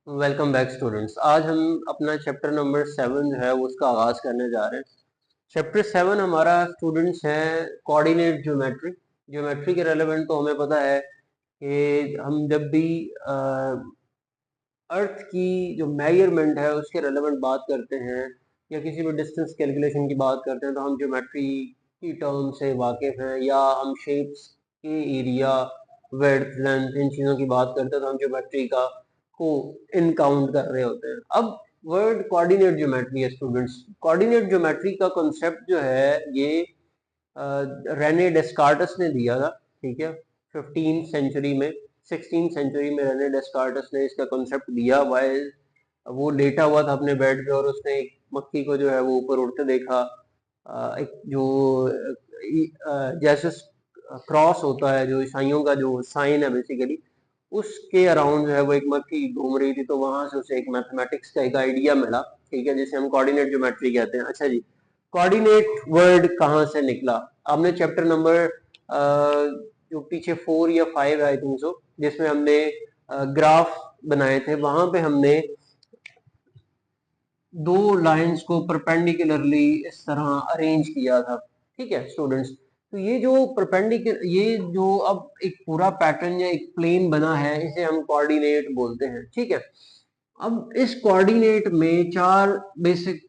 Welcome back students. आज हम अपना चैप्टर नंबर 7 जो है वो उसका आगाज करने जा रहे हैं। चैप्टर 7 हमारा स्टूडेंट्स है कोऑर्डिनेट ज्योमेट्री। ज्योमेट्री के रेलेवेंट तो हमें पता है कि हम जब भी अर्थ की जो मेजरमेंट है उसके रेलेवेंट बात करते हैं या किसी भी डिस्टेंस कैलकुलेशन की बात करते हैं तो हम ज्योमेट्री की टर्म से वाकिफ हैं, या हम शेप्स के एरिया, विड्थ, लेंथ, इन चीज़ों की बात करते हैं तो हम ज्योमेट्री का को इनकाउंट कर रहे होते हैं। अब वर्ड कोऑर्डिनेट ज्योमेट्री है स्टूडेंट्स। कोऑर्डिनेट ज्योमेट्री का कॉन्सेप्ट जो है ये रेने डेस्कार्टस ने दिया था, ठीक है। 15th सेंचुरी में, 16th सेंचुरी में रेने डेस्कार्टस ने इसका कॉन्सेप्ट दिया। वाई वो लेटा हुआ था अपने बेड पे और उसने एक मक्खी को जो है वो ऊपर उड़ते देखा। एक जो जैसे क्रॉस होता है, जो ईसाइयों का जो साइन है बेसिकली, उसके अराउंड जो है वो एक मक्खी घूम रही थी, तो वहां से उसे एक मैथमेटिक्स का एक आइडिया मिला, ठीक है, जिसे हम कोऑर्डिनेट ज्योमेट्री कहते हैं। अच्छा जी, कोऑर्डिनेट वर्ड कहाँ से निकला? आपने चैप्टर नंबर जो पीछे 4 या 5 आई थिंक सो, जिसमें हमने ग्राफ बनाए थे, वहां पे हमने दो लाइंस को परपेंडिकुलरली इस तरह अरेंज किया था, ठीक है स्टूडेंट्स। तो ये जो परपेंडिकुलर, ये जो अब एक पूरा पैटर्न या एक प्लेन बना है, इसे हम कोऑर्डिनेट बोलते हैं, ठीक है। अब इस कोऑर्डिनेट में चार बेसिक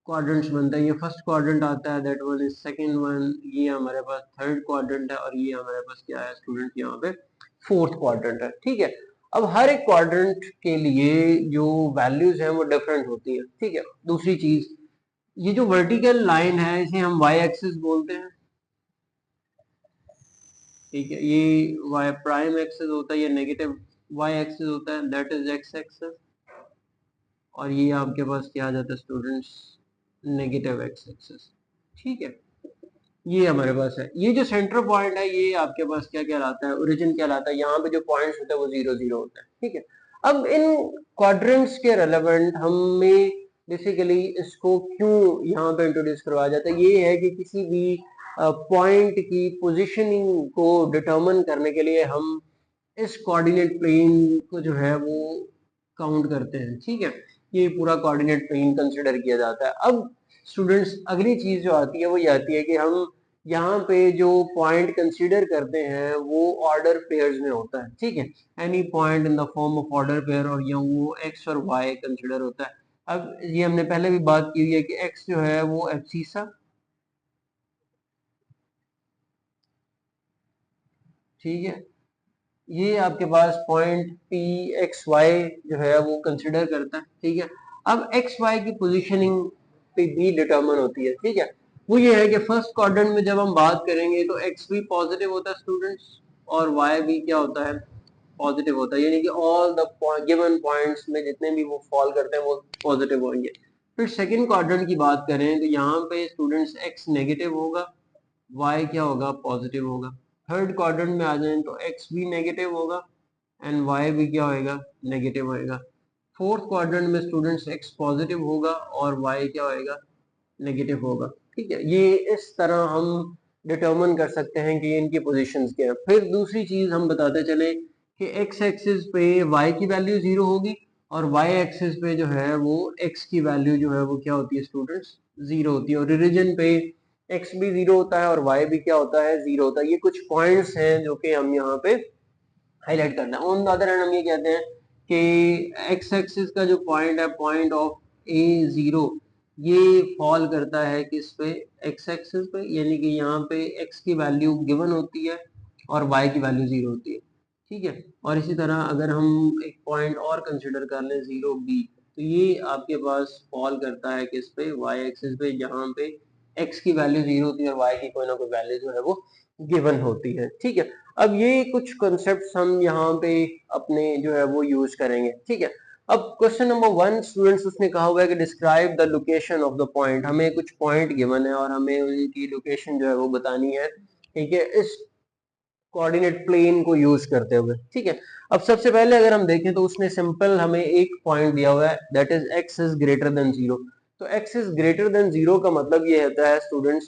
क्वाड्रेंट्स बनते हैं। ये फर्स्ट क्वाड्रेंट आता है, that one is second one, ये हमारे पास थर्ड क्वाड्रेंट है, और ये हमारे पास क्या है स्टूडेंट, यहाँ पे फोर्थ क्वाड्रेंट है, ठीक है। अब हर एक क्वाड्रेंट के लिए जो वैल्यूज हैं वो डिफरेंट होती है, ठीक है। दूसरी चीज, ये जो वर्टिकल लाइन है इसे हम वाई एक्सिस बोलते हैं, ठीक है। ये वाई प्राइम एक्सिस होता है, ये नेगेटिव वाई एक्सिस होता है, दैट इज एक्स एक्सिस। और ये आपके पास क्या आ जाता है स्टूडेंट्स, नेगेटिव एक्स एक्सिस, ठीक है। ये हमारे पास है। ये जो सेंटर पॉइंट है ये आपके पास क्या कहलाता है, ओरिजिन कहलाता है। यहाँ पे जो पॉइंट्स होते हैं वो 0 0 होता है, ठीक है। अब इन क्वाड्रेंट्स के रेलेवेंट हमें बेसिकली इसको क्यों यहाँ पे इंट्रोड्यूस करवाया जाता है, ये है कि किसी भी पॉइंट की पोजीशनिंग को डिटरमिन करने के लिए हम इस कोऑर्डिनेट प्लेन को जो है वो काउंट करते हैं, ठीक है। ये पूरा कोऑर्डिनेट प्लेन कंसिडर किया जाता है। अब स्टूडेंट्स अगली चीज जो आती है वो ये आती है कि हम यहाँ पे जो पॉइंट कंसीडर करते हैं वो ऑर्डर पेयर्स में होता है, ठीक है। Any point in the form of order pair, और यहाँ वो एक्स और वाई कंसीडर होता है। अब ये हमने पहले भी बात की हुई है कि एक्स जो है वो एब्सिसा, ठीक है। ये आपके पास पॉइंट पी एक्स वाई जो है वो कंसिडर करता है, ठीक है। अब एक्स वाई की पोजीशनिंग पे भी डिटरमिन होती है, ठीक है। वो ये है कि फर्स्ट क्वाड्रेंट में जब हम बात करेंगे तो एक्स भी पॉजिटिव होता है स्टूडेंट्स, और वाई भी क्या होता है, पॉजिटिव होता है। यानी कि ऑल द गिवन पॉइंट्स में जितने भी वो फॉल करते हैं वो पॉजिटिव होंगे। फिर सेकंड क्वाड्रेंट की बात करें तो यहाँ पे स्टूडेंट्स एक्स नेगेटिव होगा, वाई क्या होगा, पॉजिटिव होगा। थर्ड क्वाड्रेंट में आ जाए तो एक्स भी नेगेटिव होगा एंड वाई भी क्या होएगा, नेगेटिव होएगा। फोर्थ क्वाड्रेंट में स्टूडेंट्स एक्स पॉजिटिव होगा और वाई क्या होएगा, नेगेटिव होगा, ठीक है। ये इस तरह हम डिटरमिन कर सकते हैं कि इनकी पोजीशंस क्या है। फिर दूसरी चीज हम बताते चले कि एक्स एक्सिस पे वाई की वैल्यू 0 होगी, और वाई एक्सिस पे जो है वो एक्स की वैल्यू जो है वो क्या होती है स्टूडेंट्स, 0 होती है। और रीजन पे एक्स भी 0 होता है और वाई भी क्या होता है, 0 होता है। ये कुछ पॉइंट्स हैं जो कि हम यहाँ पे हाईलाइट करना है। ऑन द अदर हैंड हम ये कहते हैं कि एक्स एक्सिस का जो पॉइंट है, पॉइंट ऑफ A0, ये फॉल करता है किस पे, एक्स एक्सिस पे। यानी कि यहाँ पे एक्स की वैल्यू गिवन होती है और वाई की वैल्यू 0 होती है, ठीक है। और इसी तरह अगर हम एक पॉइंट और कंसिडर कर लें 0B, तो ये आपके पास फॉल करता है किस पे, वाई एक्सिस पे, जहाँ पे एक्स की वैल्यू 0 होती है और वाई की कोई ना कोई वैल्यू जो है वो गिवन होती है, ठीक है। अब ये कुछ कॉन्सेप्ट्स हम यहाँ पे अपने जो है वो यूज करेंगे, ठीक है। अब क्वेश्चन नंबर 1 स्टूडेंट्स, उसने कहा हुआ है कि describe the location of the point. हमें कुछ पॉइंट गिवन है और हमें उनकी लोकेशन जो है वो बतानी है, ठीक है, इस कोऑर्डिनेट प्लेन को यूज करते हुए, ठीक है। अब सबसे पहले अगर हम देखें तो उसने सिंपल हमें एक पॉइंट दिया हुआ है, that is x is greater than 0। तो एक्स इज ग्रेटर देन 0 का मतलब ये होता है स्टूडेंट्स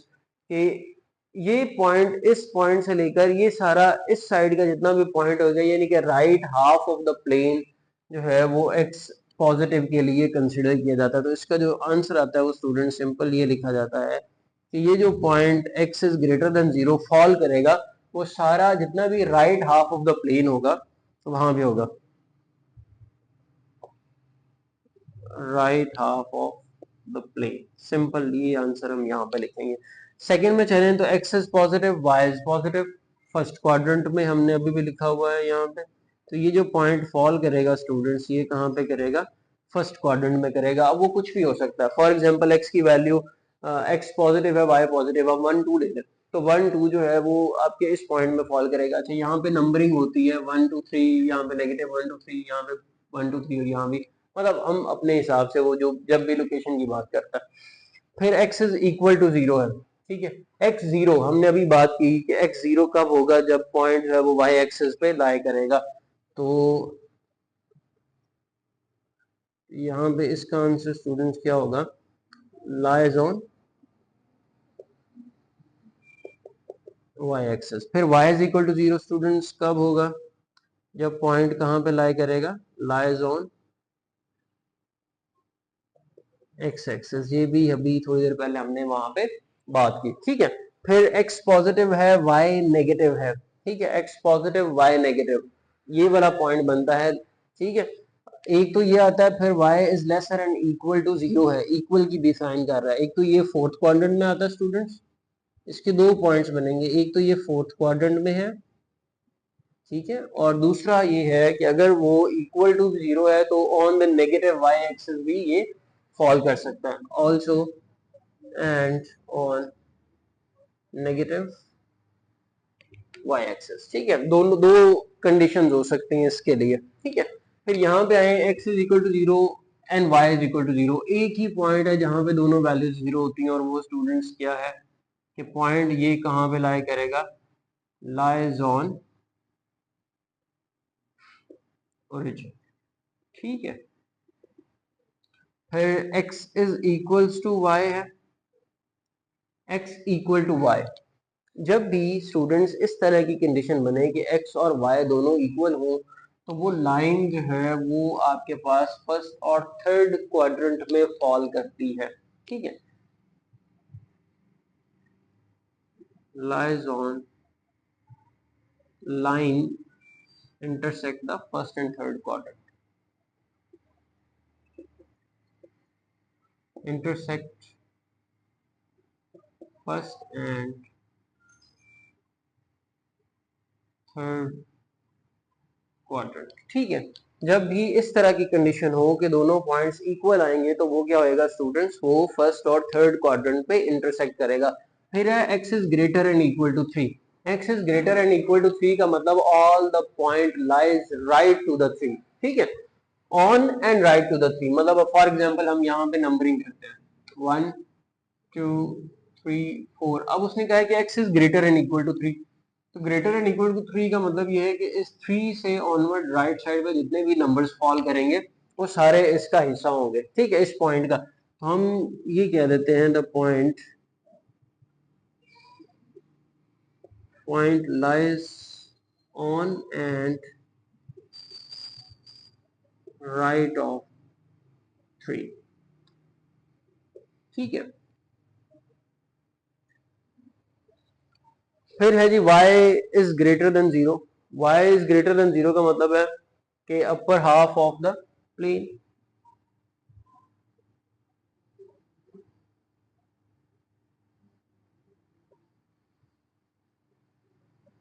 कि ये पॉइंट, इस पॉइंट से लेकर ये सारा इस साइड का जितना भी पॉइंट होगा, यानी कि right half of the plane जो है वो एक्स पॉजिटिव के लिए कंसिडर किया जाता है। तो इसका जो आंसर आता है वो स्टूडेंट सिंपल ये लिखा जाता है कि ये जो point x is greater than 0 fall करेगा वो सारा जितना भी right half of the plane होगा तो वहां भी होगा right half of the plane. Simple ये आंसर हम यहाँ पे लिखेंगे। सेकंड में चलें तो x is positive y is positive, first quadrant में हमने अभी भी लिखा हुआ है यहाँ पे। तो ये जो पॉइंट फॉल करेगा स्टूडेंट्स ये कहाँ पे करेगा, फर्स्ट क्वाड्रेंट में करेगा। अब वो कुछ भी हो सकता है, फॉर एग्जांपल x की वैल्यू x पॉजिटिव है y पॉजिटिव, अब 1 2 ले लें तो 1 2 जो है वो आपके इस पॉइंट में फॉल करेगा। अच्छा यहाँ पे नंबरिंग होती है 1 2 3, यहाँ पे नेगेटिव 1 2 3, यहाँ पे 1 2 3 और यहाँ भी, मतलब हम अपने हिसाब से वो जो जब भी लोकेशन की बात करता है। फिर x इज इक्वल टू 0 है, ठीक है। x 0 हमने अभी बात की कि x 0 कब होगा, जब पॉइंट है वो y एक्सिस पे लाई करेगा। तो यहाँ पे इसका आंसर स्टूडेंट्स क्या होगा, लाइज ऑन y एक्सिस। फिर y is equal to 0 students कब होगा, जब पॉइंट कहाँ पे लाई करेगा, लाइज ऑन x एक्सिस। ये भी अभी थोड़ी देर पहले हमने वहां पे बात की, ठीक है। फिर x पॉजिटिव है y नेगेटिव है, ठीक है, x पॉजिटिव y नेगेटिव, ये वाला पॉइंट बनता है, ठीक है। एक तो ये आता है, फिर y is lesser and equal to 0 है, इक्वल की डिफाइन कर रहा है। एक तो ये फोर्थ क्वाड्रेंट में आता है स्टूडेंट्स, इसके दो पॉइंट्स बनेंगे, एक तो ये फोर्थ क्वाड्रेंट में है, ठीक है, और दूसरा ये है कि अगर वो इक्वल टू 0 है तो on the negative y axis भी ये फॉल कर सकता है, also and on negative y axis, ठीक है। दोनों दो कंडीशंस हो सकती हैं इसके लिए, ठीक है। फिर यहाँ पे आए x is equal to 0 and y is equal to 0, एक ही पॉइंट है जहां पे दोनों वैल्यूज 0 होती हैं, और वो स्टूडेंट्स क्या है कि पॉइंट ये कहां पे लाई करेगा, लाइज ऑन ओरिजिन, ठीक है। फिर x is equals to y है, x इक्वल टू y, जब भी स्टूडेंट्स इस तरह की कंडीशन बने कि x और y दोनों इक्वल हो तो वो लाइन जो है वो आपके पास फर्स्ट और थर्ड क्वाड्रेंट में फॉल करती है, ठीक है, lies on line intersect the first and third quadrant, intersect first and third quadrant, ठीक है। जब भी इस तरह की कंडीशन हो कि दोनों पॉइंट्स इक्वल आएंगे तो वो क्या होएगा स्टूडेंट्स, वो फर्स्ट और थर्ड क्वाड्रेंट पे इंटरसेक्ट करेगा। फिर है x is greater and equal to 3, x is greater and equal to 3 का मतलब all the point lies right to the 3, ठीक है, on and right to the 3। मतलब फॉर एग्जांपल हम यहाँ पे नंबरिंग करते हैं 1 2 3 4, अब उसने कहा है कि x is greater and equal to 3, तो ग्रेटर एंड इक्वल टू 3 का मतलब ये है कि इस 3 से ऑनवर्ड राइट साइड पे जितने भी नंबर्स फॉल करेंगे वो सारे इसका हिस्सा होंगे, ठीक है, इस पॉइंट का। तो हम ये कह देते हैं the point lies on and right of 3, ठीक है। फिर है जी y is greater than 0, y is greater than 0 का मतलब है कि upper half of the plane,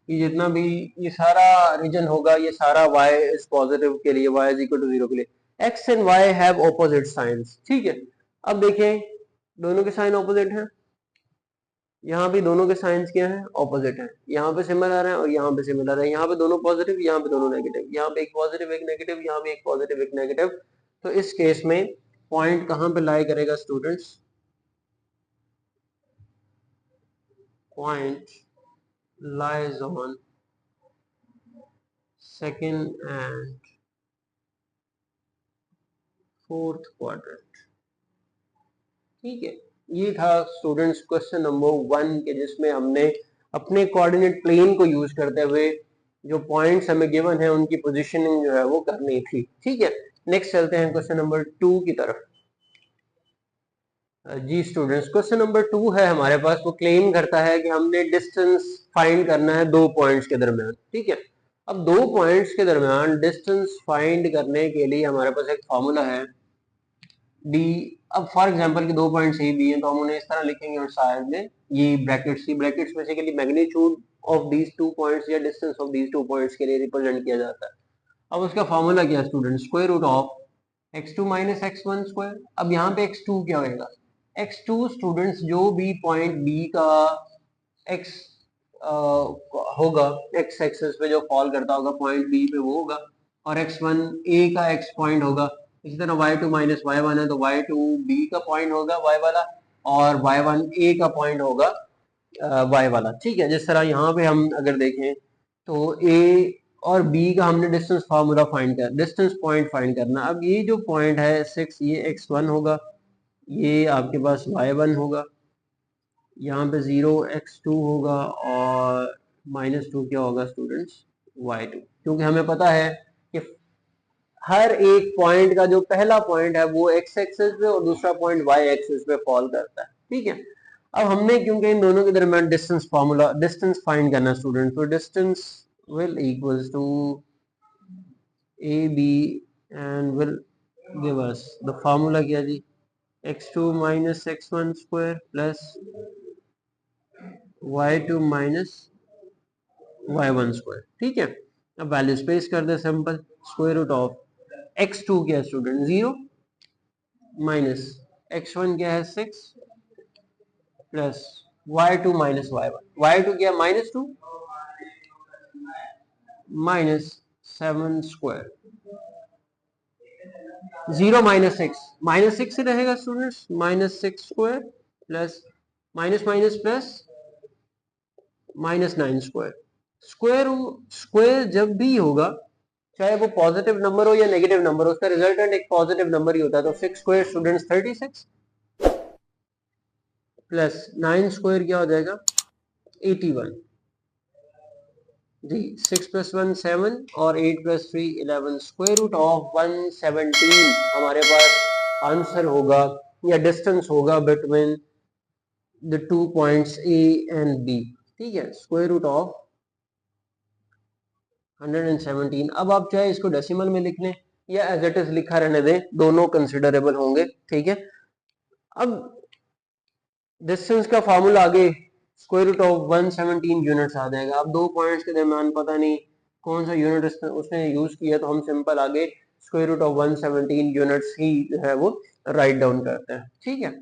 ये जितना भी ये सारा रीजन होगा ये सारा y इज पॉजिटिव के लिए, y इज इक्वल टू 0 के लिए। x and y have opposite science, ठीक है। अब देखें दोनों के साइन ऑपोजिट हैं, यहाँ भी दोनों के साइंस क्या हैं, ऑपोजिट हैं, यहाँ पे सिमिलर है और यहाँ पे सिमिलर है, यहाँ पे दोनों पॉजिटिव यहाँ पे दोनों नेगेटिव, यहाँ पे एक पॉजिटिव एक नेगेटिव, यहाँ पे एक पॉजिटिव एक नेगेटिव। तो इस केस में पॉइंट कहाँ पे लाई करेगा students, point lies on second and fourth quadrant, ठीक है। ये था स्टूडेंट्स क्वेश्चन नंबर 1 के जिसमें हमने अपने कोऑर्डिनेट प्लेन को यूज करते हुए जो पॉइंट्स हमें गिवन है उनकी पोजीशनिंग जो है वो करनी थी, ठीक है। नेक्स्ट चलते हैं क्वेश्चन नंबर 2 की तरफ। जी स्टूडेंट्स, क्वेश्चन नंबर 2 है हमारे पास। वो क्लेम करता है कि हमने डिस्टेंस फाइंड करना है दो पॉइंट्स के दरमियान, ठीक है। अब दो पॉइंट्स के दरमियान डिस्टेंस फाइंड करने के लिए हमारे पास एक फॉर्मूला है डी। अब फॉर एग्जांपल कि दो पॉइंट्स ए बी हैं तो हम उन्हें इस तरह लिखेंगे और साइड में ये ब्रैकेट्स, ये brackets basically magnitude of these two points या distance of these two points के लिए रिप्रेजेंट किया जाता है। अब उसका फॉर्मूला क्या है student? Square root of x2 minus x1 square. अब यहाँ पे x2 क्या होगा? x2 स्टूडेंट्स जो भी पॉइंट b का x होगा, x एक्सिस पे जो फॉल करता होगा पॉइंट b पे वो होगा, और x1 a का x पॉइंट होगा। इसी तरह y2 माइनस y1 है तो y2 b का पॉइंट होगा y वाला, और y1 a का पॉइंट होगा y वाला, ठीक है। जिस तरह यहाँ पे हम अगर देखें तो a और b का हमने डिस्टेंस फार्मूला फाइंड कर, डिस्टेंस पॉइंट फाइंड करना। अब ये जो पॉइंट है 6, ये x1 होगा, ये आपके पास y1 होगा, यहाँ पे 0 x2 होगा, और -2 क्या होगा स्टूडेंट्स? y2। क्योंकि हमें पता है कि हर एक पॉइंट का जो पहला पॉइंट है वो x एक्सिस पे और दूसरा पॉइंट y एक्सिस पे फॉल करता है, ठीक है। अब हमने क्योंकि इन दोनों के दरमियान डिस्टेंस फार्मूला, डिस्टेंस फाइंड करना स्टूडेंट, तो distance will equals to AB and will give us the formula क्या जी? x2 minus x1 square plus y2 minus y1 square, ठीक है। अब वैल्यू स्पेस कर दे simple, square root of x2 क्या है स्टूडेंट? 0 माइनस x1 क्या है? 6 plus y2 minus y1। y2 क्या है? -2 माइनस 7 स्क्वायर। 0 माइनस सिक्स से रहेगा students, -6 square plus minus minus plus -9 square. Square square जब भी होगा, चाहे वो पॉजिटिव नंबर हो या नेगेटिव नंबर हो, उसका रिजल्टेंट एक पॉजिटिव नंबर ही होता है। तो 6 स्क्वायर स्टूडेंट्स 36 प्लस 9 स्क्वायर क्या हो जाएगा? 81 जी। 6 प्लस 1 7 और 8 प्लस 3 11, स्क्वायर रूट ऑफ 117 हमारे पास आंसर होगा या डिस्टेंस होगा between the two points A and B, ठीक है। Square root of 117। अब आप चाहे इसको डेसिमल में लिख लें या एज इट इज लिखा रहने दें, दोनों कंसिडरेबल होंगे, ठीक है। अब डिस्टेंस का फार्मूला आगे स्क्वायर रूट ऑफ 117 यूनिट्स आ जाएगा। अब दो पॉइंट्स के दरमियान पता नहीं कौन सा यूनिट उसने यूज किया, तो हम सिंपल आगे स्क्वायर रूट ऑफ 117 यूनिट्स ही जो है वो राइट डाउन करते हैं, ठीक है।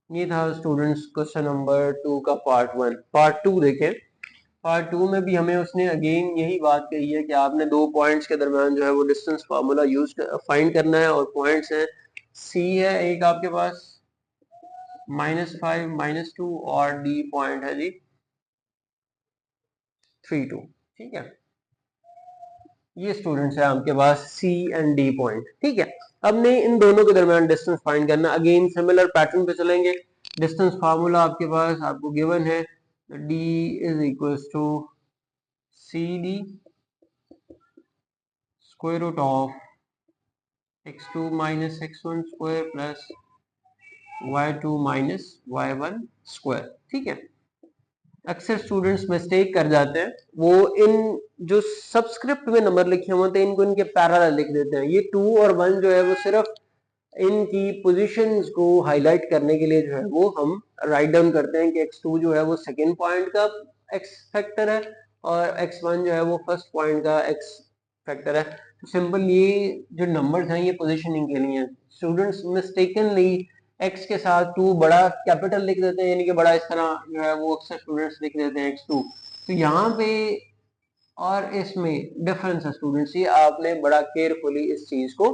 ये था स्टूडेंट्स क्वेश्चन नंबर 2 का पार्ट 1। पार्ट 2 देखें। पार्ट 2 में भी हमें उसने अगेन यही बात कही है कि आपने दो पॉइंट्स के दरमियान जो है वो डिस्टेंस फार्मूला यूज फाइंड करना है, और पॉइंट्स हैं सी है एक आपके पास -5 -2, और डी पॉइंट है जी 3 2, ठीक है। ये स्टूडेंट्स है आपके पास सी एंड डी पॉइंट, ठीक है। अब ने इन दोनों के दरमियान डिस्टेंस फाइंड करना, अगेन सिमिलर पैटर्न पे चलेंगे। डिस्टेंस फार्मूला आपके पास आपको गिवन है, D is equals to C D square root of x2 minus x1 square plus y2 minus y1 square, ठीक है। अक्सर स्टूडेंट्स मिस्टेक कर जाते हैं, वो इन जो सबस्क्रिप्ट में नंबर लिखे होते हैं इनको इनके पैरेलल लिख देते हैं। ये 2 और 1 जो है वो सिर्फ इनकी पोजीशंस को हाईलाइट करने के लिए जो है वो हम राइट डाउन करते हैं कि x2 जो है वो सेकेंड पॉइंट का x फैक्टर है, और x1 जो है वो फर्स्ट पॉइंट का x फैक्टर है। तो सिंपल ये जो नंबर्स हैं ये पोजीशनिंग के लिए हैं। स्टूडेंट्स मिस्टेकनली x के साथ 2 बड़ा कैपिटल लिख देते हैं, यानी कि बड़ा इस तरह जो है वो अक्सर स्टूडेंट्स लिख देते हैं x2। तो यहाँ पे और इसमें डिफरेंस है स्टूडेंट्स, ये आपने बड़ा केयरफुली इस चीज को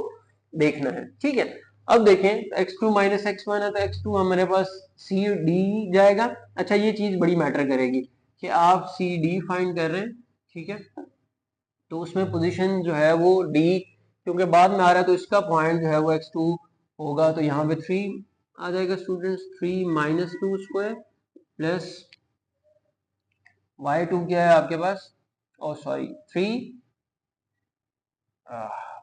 देखना है, ठीक है। अब देखें x2 माइनस x1 है तो x2 हमारे पास सी डी जाएगा। अच्छा ये चीज बड़ी मैटर करेगी कि आप सी डी फाइंड कर रहे हैं, ठीक है, तो उसमें पोजीशन जो है वो डी क्योंकि बाद में आ रहा है तो इसका पॉइंट जो है वो x2 होगा, तो यहाँ पे 3 आ जाएगा students. 3 minus 2 square plus y2 क्या है आपके पास? ओ सॉरी 3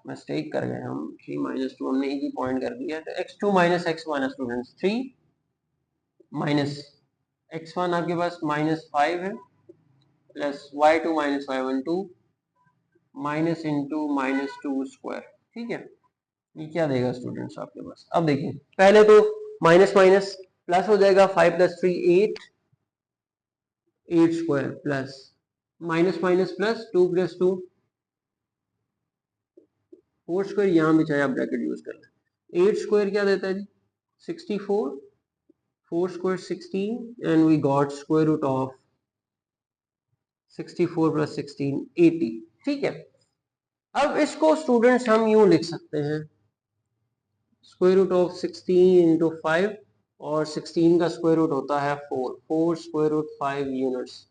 मिस्टेक कर गए हम, 3 माइनस 2 हमने एक ही पॉइंट कर दिया, तो x2 माइनस x1 है स्टूडेंट्स 3 माइनस x1 आपके पास -5 है plus y2 minus y1 2 minus into -2 square. ठीक है, ये क्या देगा स्टूडेंट्स आपके पास? अब देखिए पहले तो माइनस माइनस प्लस हो जाएगा, 5 plus 3 8 square plus minus minus plus 2 plus 2 4 square, यहाँ भी चाहे आप ब्रैकेट यूज कर लें। 8 स्क्वायर क्या देता है जी? 64, 4 square 16 and we got square root of 64 plus 16 80। ठीक है, अब इसको स्टूडेंट्स हम यूं लिख सकते हैं, स्क्वायर रूट ऑफ 16 इंटू 5 और 16 का स्क्वायर रूट होता है 4 स्क्वायर रूट 5 यूनिट्स।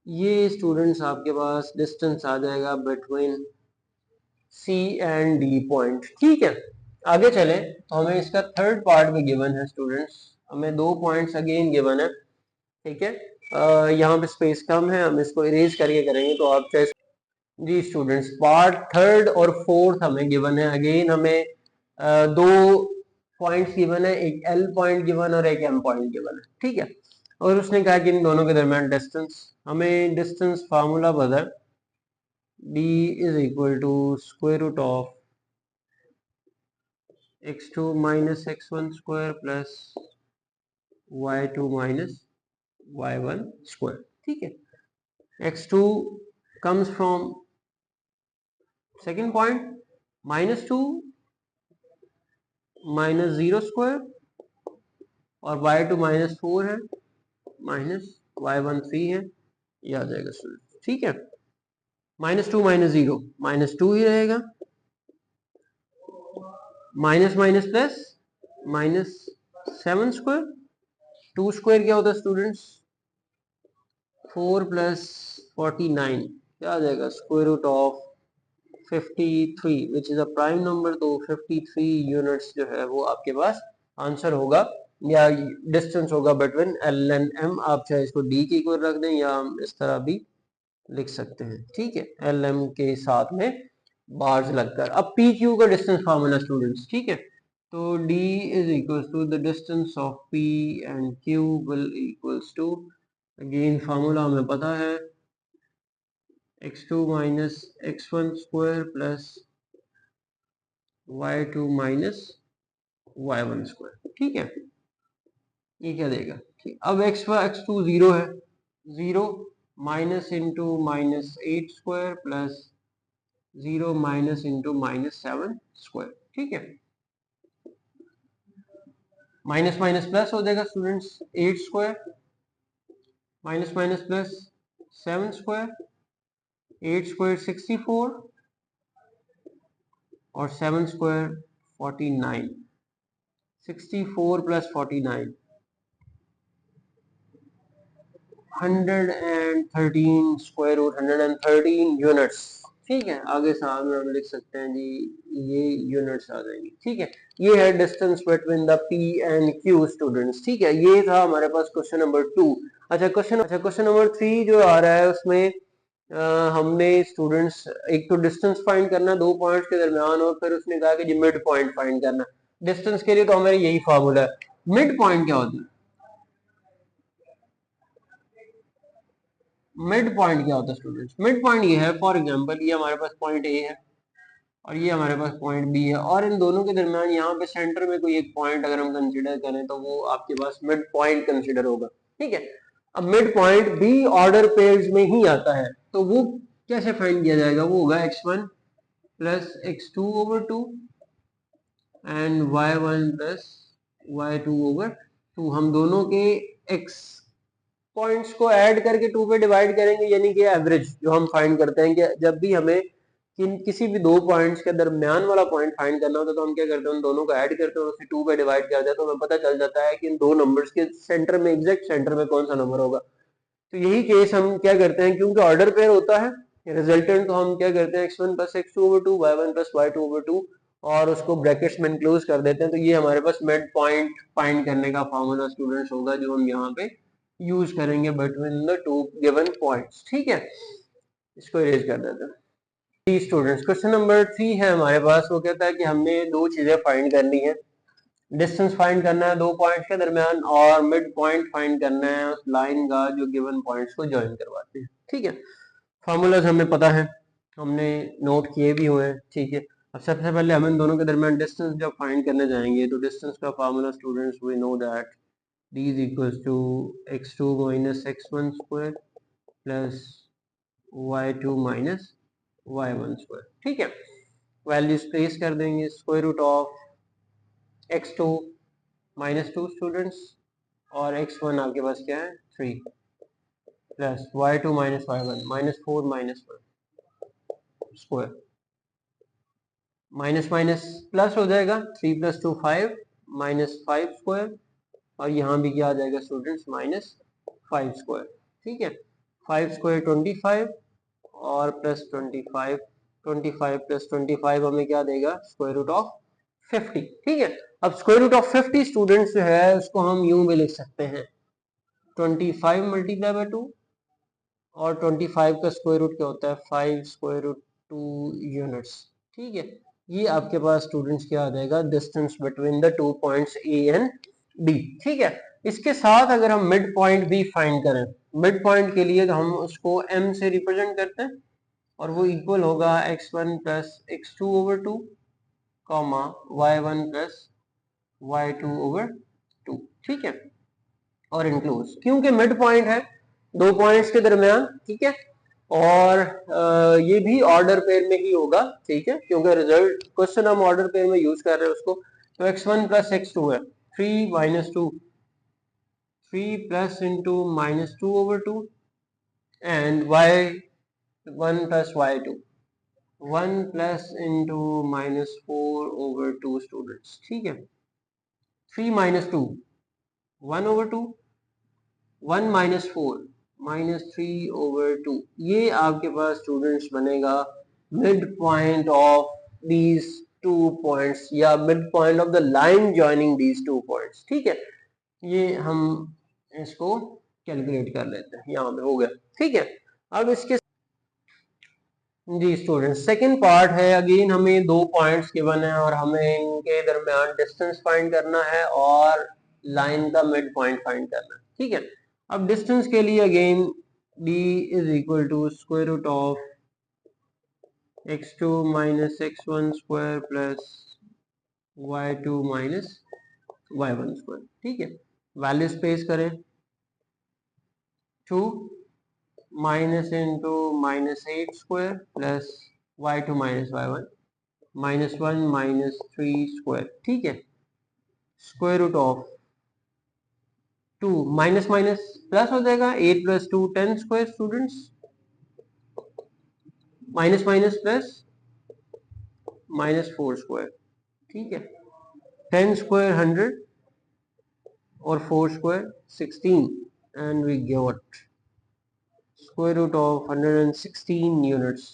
ये स्टूडेंट्स आपके पास डिस्टेंस आ जाएगा between C and D point. ठीक है, आगे चले तो हमें इसका थर्ड पार्ट में गिवन है स्टूडेंट्स, हमें 2 पॉइंट्स अगेन गिवन है। ठीक है, यहाँ पे स्पेस कम है, हम इसको इरेज करके करेंगे, तो आप चाहे जी स्टूडेंट्स पार्ट थर्ड और फोर्थ हमें गिवन है। अगेन हमें दो पॉइंट्स गिवन है, एक एल पॉइंट गिवन और एक एम पॉइंट गिवन है। ठीक है, और उसने कहा कि इन दोनों के दरमियान डिस्टेंस, हमें डिस्टेंस फार्मूला बदल d is equal to square root of x2 minus x1 square plus y2 minus y1 square. ठीक है, x2 comes from second point -2 minus 0 square और y2 -4 है माइनस y1 3 है, ये आ जाएगा स्टूडेंट। ठीक है, -2 -0 -2 ही रहेगा, minus minus plus -7 square, 2 square क्या होता है स्टूडेंट्स? 4 प्लस 49 क्या आ जाएगा? Square root of 53 which is a prime number, तो 53 यूनिट्स जो है वो आपके पास आंसर होगा या डिस्टेंस होगा बिटवीन एल एंड एम। आप चाहे इसको डी के इक्वल रख दें या हम इस तरह भी लिख सकते हैं। ठीक है, एल एम के साथ में बार्स लगकर। अब पी क्यू का डिस्टेंस फार्मूला स्टूडेंट्स। ठीक है, तो D is equals to the distance of P and Q will equals to, again formula हमें पता है, x2 minus x1 square plus y2 minus y1 square. ठीक है, ये क्या देगा? ठीक, अब x2 0 है, 0 minus into minus 8 square plus 0 minus into minus 7 square. ठीक है, माइनस माइनस प्लस हो जाएगा students, 8 square minus minus plus 7 square, 8 square 64 और 7 square 49, 64 plus 49 113 square root 113 units. ठीक है, आगे साथ में हम लिख सकते हैं जी, ये यूनिट्स आ जाएंगी। ठीक है, ये है distance between the P and Q students. ठीक है, ये था हमारे पास क्वेश्चन नंबर 2। अच्छा, क्वेश्चन नंबर 3 जो आ रहा है उसमें हमने स्टूडेंट्स एक तो डिस्टेंस फाइंड करना दो पॉइंट्स के दरमियान, और फिर उसने कहा कि मिड पॉइंट फाइंड करना। डिस्टेंस के लिए तो हमारे यही फार्मूला है। मिड पॉइंट क्या होता है? मिड पॉइंट क्या होता है स्टूडेंट्स? मिड पॉइंट ये है, फॉर एग्जांपल ये हमारे पास पॉइंट ए है और ये हमारे पास पॉइंट बी है, और इन दोनों के दरमियान यहाँ पे सेंटर में कोई एक पॉइंट अगर हम कंसीडर करें तो वो आपके पास मिड पॉइंट कंसीडर होगा। ठीक है, अब मिड पॉइंट बी ऑर्डर पेयर्स में ही आता है, तो वो कैसे फाइंड किया जाएगा? वो होगा x1 plus x2 over 2 and y1 plus y2 over 2। हम दोनों के x पॉइंट्स को ऐड करके 2 पे डिवाइड करेंगे, यानी कि एवरेज जो हम फाइंड करते हैं कि जब भी हमें किसी भी दो पॉइंट्स के दरमियान वाला पॉइंट फाइंड करना होता है तो हम क्या करते हैं, उन दोनों को ऐड करते हैं और उसे 2 पे डिवाइड करते हैं, तो हमें पता चल जाता है कि इन दो नंबर्स के सेंटर में, एग्जैक्ट सेंटर में कौन सा नंबर होगा। तो यही केस हम क्या करते हैं, क्योंकि ऑर्डर पेयर होता है रिजल्टेंट, तो हम क्या करते हैं x1 plus x2 over 2, y1 plus y2 over 2 और उसको ब्रैकेट्स में इंक्लूड कर देते हैं। तो ये हमारे पास मिड पॉइंट फाइंड करने का फॉर्मूला स्टूडेंट्स होगा जो हम यहाँ पे यूज करेंगे between the to given points. ठीक है, इसको इरेज कर देते हैं। जी स्टूडेंट्स, क्वेश्चन नंबर 3 है हमारे पास। वो कहता है कि हमने दो चीजें फाइंड करनी है, डिस्टेंस फाइंड करना है दो पॉइंट्स के दरमियान, और मिड पॉइंट फाइंड करना है उस लाइन का जो गिवन पॉइंट्स को ज्वाइन करवाते हैं। ठीक है, फार्मूलाज हमें पता है, हमने नोट किए भी हुए हैं। ठीक है, अब सबसे पहले हम इन दोनों के दरमियान डिस्टेंस जब फाइंड करने जाएंगे तो डिस्टेंस का formula students we know that d is equals to x2 minus x1 square plus y2 minus y1 square। ठीक है, वैल्यूज प्लेस कर देंगे। Square root of x2 minus 2 students, और x1 आपके पास क्या है 3, plus y2 minus y1 minus 4 minus 1 square, minus minus plus हो जाएगा, 3 प्लस 2 5 माइनस 5 स्क्वायर, और यहाँ भी क्या आ जाएगा स्टूडेंट्स माइनस 5 स्क्वायर। ठीक है, 5 स्क्वायर 25 और प्लस 25, 25 प्लस 25 हमें क्या देगा स्क्वायर रूट ऑफ 50। ठीक है, अब स्क्वायर रूट ऑफ 50 स्टूडेंट्स जो है उसको हम यूं भी लिख सकते हैं 25 मल्टीप्लाई बाय 2, और 25 का स्क्वायर रूट क्या होता है 5 स्क्वायर रूट 2 यूनिट्स। ठीक है, ये आपके पास स्टूडेंट्स क्या आ जाएगा distance between the two points A and B. ठीक है, इसके साथ अगर हम मिड पॉइंट भी फाइंड करें, मिड पॉइंट के लिए तो हम उसको m से रिप्रेजेंट करते हैं, और वो इक्वल होगा x1 plus x2 over 2 comma y1 plus y2 over 2। ठीक है, और इनक्लोज, क्योंकि मिड पॉइंट है दो पॉइंट्स के दरमियान। ठीक है, और ये भी ऑर्डर पेयर में ही होगा। ठीक है, क्योंकि रिजल्ट क्वेश्चन हम ऑर्डर पेयर में यूज कर रहे हैं उसको, तो x1 प्लस x2 है 3 minus 2, 3 plus into minus 2 over 2, and y1 plus y2 1 plus into minus 4 over 2 students. ठीक है, 3 minus 2 1 over 2, 1 minus 4 minus 3 over 2। ये आपके पास स्टूडेंट्स बनेगा mid point of these two points, या mid point of the line joining these two points. ठीक है, ये हम इसको कैलकुलेट कर लेते हैं, यहाँ पे हो गया। ठीक है, अब इसके जी स्टूडेंट सेकंड पार्ट है, अगेन हमें दो पॉइंट्स गिवन है और हमें इनके दरमियान डिस्टेंस फाइंड करना है और लाइन का मिड पॉइंट फाइंड करना है। ठीक है, अब डिस्टेंस के लिए again d is equal to square root of x2 minus x1 square plus y2 minus y1 square. ठीक है, वैल्यू स्पेस करें 2 minus into minus 8 square plus y2 minus y1 minus 1 minus 3 square. ठीक है, square root of 2 minus minus plus हो जाएगा, 8 plus 2 10 square students, minus minus plus minus 4 square. ठीक है, 10 square 100 और 4 square 16, and we got square root of 116 units.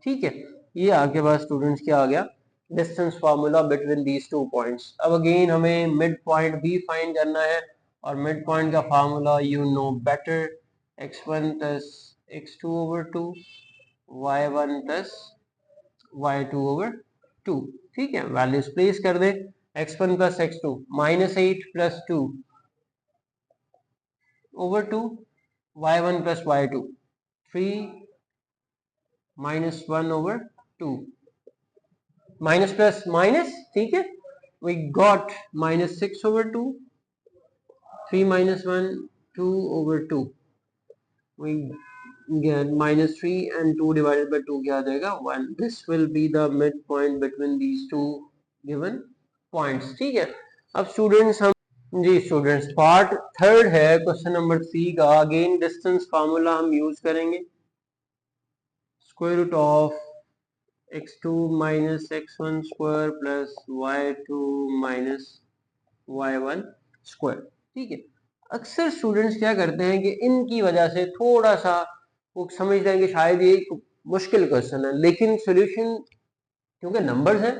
ठीक है, ये आपके पास स्टूडेंट्स क्या आ गया distance formula between these two points. अब अगेन हमें मिड पॉइंट भी फाइंड करना है, और मिड पॉइंट का formula you know better, x1 plus x2 over 2 y1 plus y2 over 2। ठीक है, वैल्यूज प्लेस कर दे, x1 plus x2 minus 8 plus 2 over 2, y1 plus y2 3 minus 1 over 2, minus plus minus. ठीक है, we got minus 6 over 2, 3 minus 1 2 over 2, we get minus 3 and 2 divided by 2 क्या आ जाएगा 1। this will be the midpoint between these two given points। ठीक है, अब students हम जी स्टूडेंट्स पार्ट थर्ड है क्वेश्चन नंबर 3 का। अगेन डिस्टेंस फार्मूला हम यूज करेंगे, square root of x2 minus x1 square plus y2 minus y1 square. ठीक है, अक्सर स्टूडेंट्स क्या करते हैं कि इनकी वजह से थोड़ा सा वो समझते हैं कि शायद ये एक मुश्किल क्वेश्चन है, लेकिन सॉल्यूशन क्योंकि नंबर्स हैं,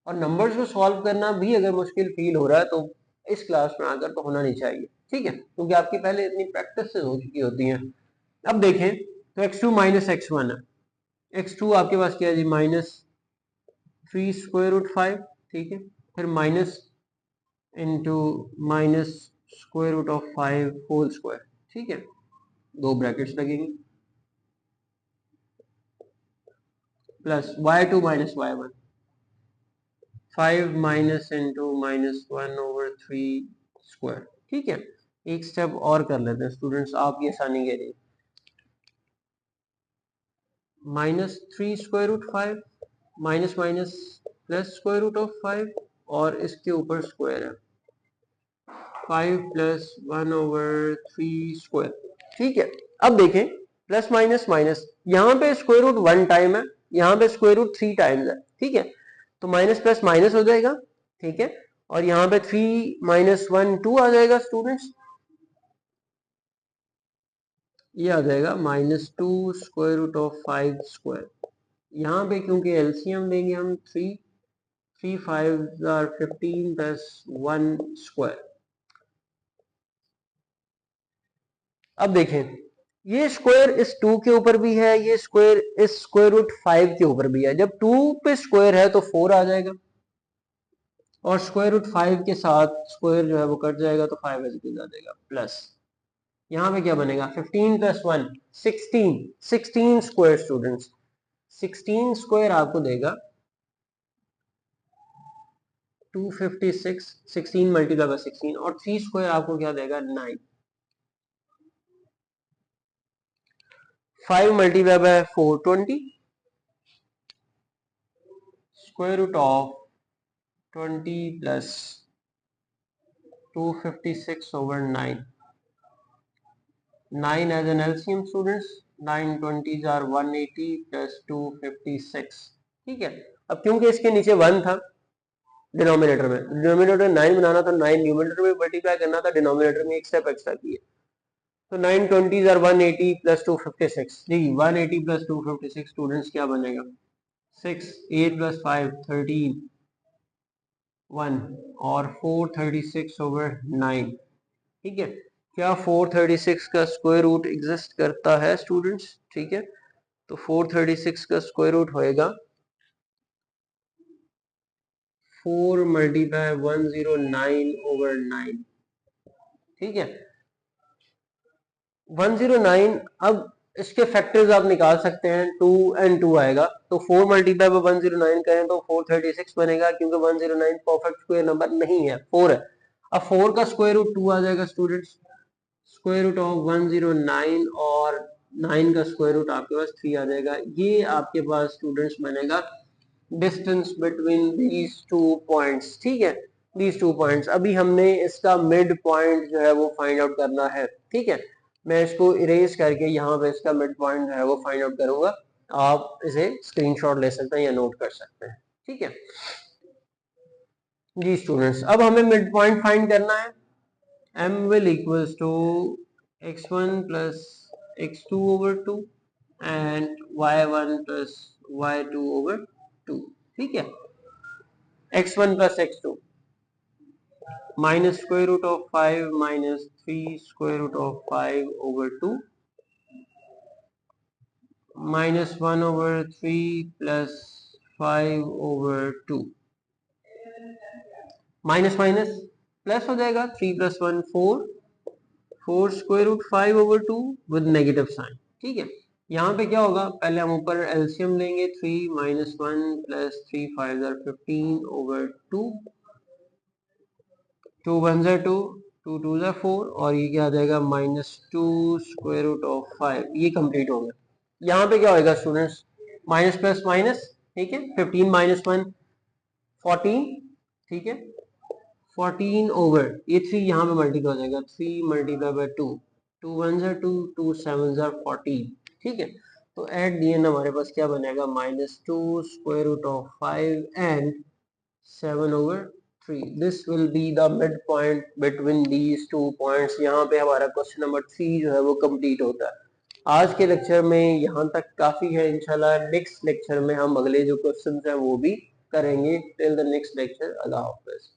और नंबर्स को सॉल्व करना भी अगर मुश्किल फील हो रहा है तो इस क्लास में आकर तो होना नहीं चाहिए। ठीक है, क्योंकि आपकी पहले इतनी प्रैक्टिस हो चुकी होती है। अब देखें तो x2 माइनस x1 है, x2 आपके पास क्या है जी, -3 स्क्वायर रूट 5, ठीक है, फिर minus into minus square root of 5 whole square, ठीक है, दो ब्रैकेट्स लगेंगे, plus y2 minus y1, 5 minus into -1/3 square, ठीक है। एक स्टेप और कर लेते हैं स्टूडेंट्स, आपकी आसानी के लिए, -3 square root 5 minus minus plus square root of 5 और इसके ऊपर स्क्वायर है 5 प्लस 1/3 स्क्वायर, ठीक है। अब देखें प्लस माइनस माइनस, यहाँ पे स्क्वायर रूट 1 टाइम है, यहाँ पे स्क्वायर रूट 3 टाइम्स है, ठीक है, तो माइनस प्लस माइनस हो जाएगा, ठीक है, और यहाँ पे 3 माइनस 1 2 आ जाएगा स्टूडेंट्स, ये आ जाएगा -2 स्क्वायर रूट ऑफ 5 स्क्वायर। यहाँ पे क्योंकि एलसीएम लेंगे हम 3 5 आर 15 प्लस 1 स्क्वायर। अब देखें ये स्क्वायर इस 2 के ऊपर भी है, ये स्क्वायर इस स्क्वायर रूट 5 के ऊपर भी है, जब 2 पे स्क्वायर है तो 4 आ जाएगा और स्क्वायर रूट 5 के साथ स्क्वायर जो है वो कट जाएगा तो 5 एज इट इज आ जाएगा, प्लस यहाँ पे क्या बनेगा 15 प्लस 1 16 स्क्वायर स्टूडेंट्स, 16 स्क्वायर आपको देगा 256, 16 मल्टीप्लाई बाय 16 और 3 स्क्वायर आपको क्या देगा 9, 5 multiply by 420 square root of 20 plus 256/9, 9 as an LCM students, 9 20s are 180 plus 256, ठीक है। अब क्योंकि इसके नीचे 1 था डिनोमिनेटर में, डिनोमिनेटर 9 बनाना था, 9 न्यूमरेटर में मल्टीप्लाई करना था, डिनोमिनेटर में एक स्टेप एक्स्ट्रा किए, तो 9 20s are 180 plus 256, जी 180 plus 256 स्टूडेंट्स क्या बनेगा 6, 8 plus 5 13 1 और 436/9, ठीक है। क्या 436 का स्क्वायर रूट एग्जिस्ट करता है स्टूडेंट्स, ठीक है, तो 436 का स्क्वायर रूट होएगा 4 मल्टीप्लाई 109/9, ठीक है, 109। अब इसके फैक्टर्स आप निकाल सकते हैं, 2 and 2 आएगा, तो 4 मल्टीप्लाई बाय 109 करें तो 436 बनेगा, क्योंकि 109 परफेक्ट स्क्वायर नंबर नहीं है, 4 है। अब 4 का स्क्वायर रूट 2 आ जाएगा स्टूडेंट्स, स्क्वायर रूट ऑफ 109 और 9 का स्क्वायर रूट आपके पास 3 आ जाएगा, ये आपके पास स्टूडेंट्स बनेगा distance between these two points, ठीक है, दीज टू पॉइंट्स। अभी हमने इसका मिड पॉइंट जो है वो फाइंड आउट करना है, ठीक है, मैं इसको इरेज करके यहाँ पे इसका मिड पॉइंट जो है वो फाइंड आउट करूंगा, आप इसे स्क्रीनशॉट ले सकते हैं या नोट कर सकते हैं, ठीक है जी स्टूडेंट्स। अब हमें मिड पॉइंट फाइंड करना है, m will equals to x1 plus x2 over 2 and y1 plus y2 over 2, ठीक है, x1 plus x2 minus square root of 5 minus 3 square root of 5 over 2 minus 1/3 plus 5 over 2, minus minus plus हो जाएगा 3 plus 1 4 square root 5/2 with negative sign, ठीक है। यहाँ पे क्या होगा, पहले हम ऊपर एलसीएम लेंगे, 3 minus 1 plus 3 5 are 15/2, 2 1s are 2, 2 2s are 4 और ये क्या आ जाएगा -2 स्क्वायर रूट ऑफ 5, ये कंप्लीट हो गया। यहाँ पे क्या होगा स्टूडेंट्स, माइनस प्लस माइनस, ठीक है, 15 minus 1 14, ठीक है, 14 ओवर ये 3 यहाँ पे मल्टीप्लाई हो जाएगा, 3 multiply by 2, 2 1s are 2, 2 7s are 14, ठीक है। तो एट दी एंड हमारे पास क्या बनेगा -2 square root of 5 and 7/3, this will be the mid point between these two points. यहाँ पे हमारा क्वेश्चन नंबर 3 जो है वो कंप्लीट होता है। आज के लेक्चर में यहाँ तक काफी है, इंशाल्लाह नेक्स्ट लेक्चर में हम अगले जो क्वेश्चन हैं वो भी करेंगे। Till the next lecture, Allah Hafiz.